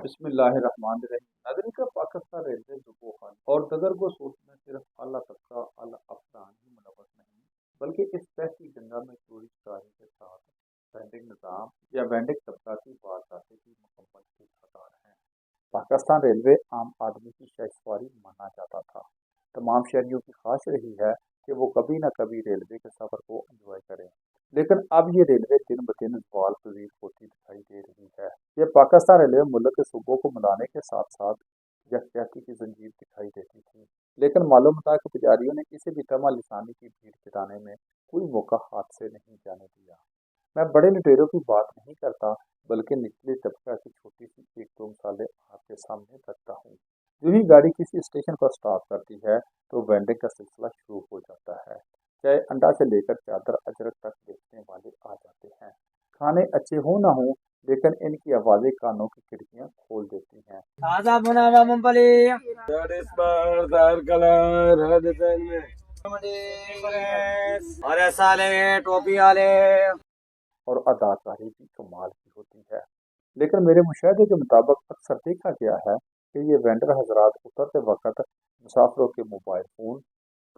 بسم اللہ الرحمن الرحیم ناظرین کا پاکستان ریلوے دپوہن اور دگر کو سوچ میں صرف اعلیٰ طبقہ اعلیٰ افسران ہی ملوث نہیں بلکہ اس بحثی گنگا میں چوری چکاری کے ساتھ وینڈنگ نظام یا وینڈنگ طبقہ کی وارداتیں بھی مکمل ایک قطار ہیں۔ پاکستان ریلوے عام آدمی کی شہ سواری مانا جاتا تھا۔ تمام شہریوں کی خواہش رہی ہے کہ وہ کبھی نہ کبھی ریلوے کے سفر کو انجوائے کریں، لیکن اب یہ ریلوے دن بدن زوال پذیر ہوتی دکھائی دے رہی ہے۔ یہ پاکستان ریلوے ملک کے صوبوں کو ملانے کے ساتھ ساتھ یکجہتی کی زنجیر دکھائی دیتی تھی، لیکن معلوم ہوتا ہے کہ پجاریوں نے کسی بھی طمع لسانی کی بھیڑ جتانے میں کوئی موقع ہاتھ سے نہیں جانے دیا۔ میں بڑے لٹیروں کی بات نہیں کرتا، بلکہ نچلے طبقہ کی چھوٹی سی ایک دو مثالیں آپ کے سامنے رکھتا ہوں۔ جو ہی گاڑی کسی اسٹیشن پر سٹاپ کرتی ہے تو وینڈنگ کا سلسلہ شروع ہو جاتا ہے۔ چاہے انڈا سے لے کر چادر اجرک تک بیچنے والے آ جاتے ہیں۔ کھانے اچھے ہوں نہ ہوں، لیکن ان کی آوازیں کانوں کی کھڑکیاں کھول دیتی ہیں۔ تازہ بنا ہوا مونگ پھلی اور سالے ٹوپی والے اور اداکاری بھی کمال کی ہوتی ہے، لیکن میرے مشاہدے کے مطابق اکثر دیکھا گیا ہے کہ یہ وینڈر حضرات اترتے وقت مسافروں کے موبائل فون،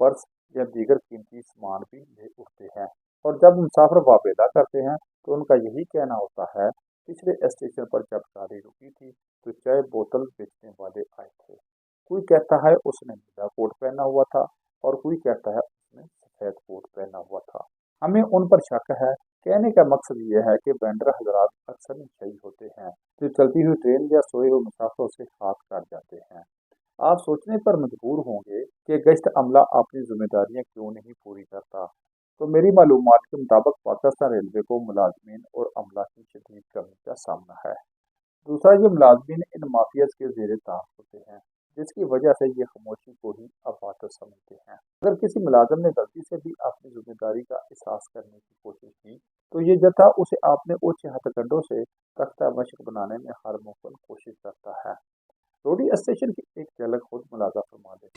پرس یا دیگر قیمتی سامان بھی لے اٹھتے ہیں، اور جب مسافر واپس کرتے ہیں تو ان کا یہی کہنا ہوتا ہے، پچھلے اسٹیشن پر جب گاڑی رکی تھی تو چائے بوتل بیچنے والے آئے تھے۔ کوئی کہتا ہے اس نے نیلا کوٹ پہنا ہوا تھا اور کوئی کہتا ہے اس نے سفید کوٹ پہنا ہوا تھا۔ ہمیں ان پر شک ہے۔ کہنے کا مقصد یہ ہے کہ وینڈر حضرات اکثر نشئی ہوتے ہیں جو چلتی ہوئی ٹرین یا سوئے ہوئے مسافروں سے ہاتھ کاٹ جاتے ہیں۔ آپ سوچنے پر مجبور ہوں گے کہ گشت عملہ اپنی ذمہ داریاں کیوں نہیں پوری کرتا، تو میری معلومات کے مطابق پاکستان ریلوے کو ملازمین اور عملہ کی شدید کمی کا سامنا ہے۔ دوسرا، یہ ملازمین ان مافیاز کے زیر طاق ہوتے ہیں، جس کی وجہ سے یہ خاموشی کو ہی عبادت سمجھتے ہیں۔ اگر کسی ملازم نے غلطی سے بھی اپنی ذمہ داری کا احساس کرنے کی کوشش کی تو یہ جتھا اسے اپنے اونچے ہتھ کنڈوں سے تختہ مشق بنانے میں ہر ممکن کوشش کرتا ہے۔ روڈی اسٹیشن کی ایک جھلک خود ملاحظہ فرما دیں۔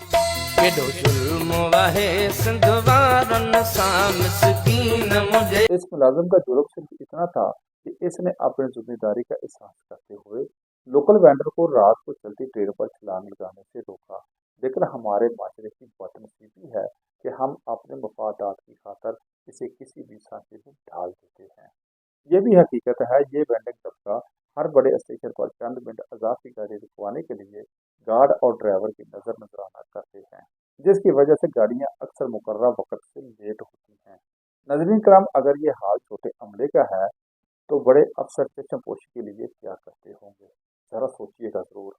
اس ملازم کا جرم صرف اتنا تھا کہ اس نے اپنی ذمہ داری کا احساس کرتے ہوئے لوکل وینڈر کو رات کو چلتی ٹرین پر چھلانگ لگانے سے روکا، لیکن ہمارے معاشرے کی بدنصیبی ہے کہ ہم اپنے مفادات کی خاطر اسے کسی بھی سانچے میں ڈال دیتے ہیں۔ یہ بھی حقیقت ہے، یہ وینڈنگ طبقہ ہر بڑے اسٹیشن پر چند منٹ اضافی گاڑی رکوانے کے لیے گارڈ اور ڈرائیور کی نظر نظرانہ کرتے ہیں، جس کی وجہ سے گاڑیاں اکثر مقررہ وقت سے لیٹ ہوتی ہیں۔ ناظرین کرام، اگر یہ حال چھوٹے عملے کا ہے تو بڑے افسر چشم پوشی کے لیے کیا کرتے ہوں گے، ذرا سوچیے گا ضرور۔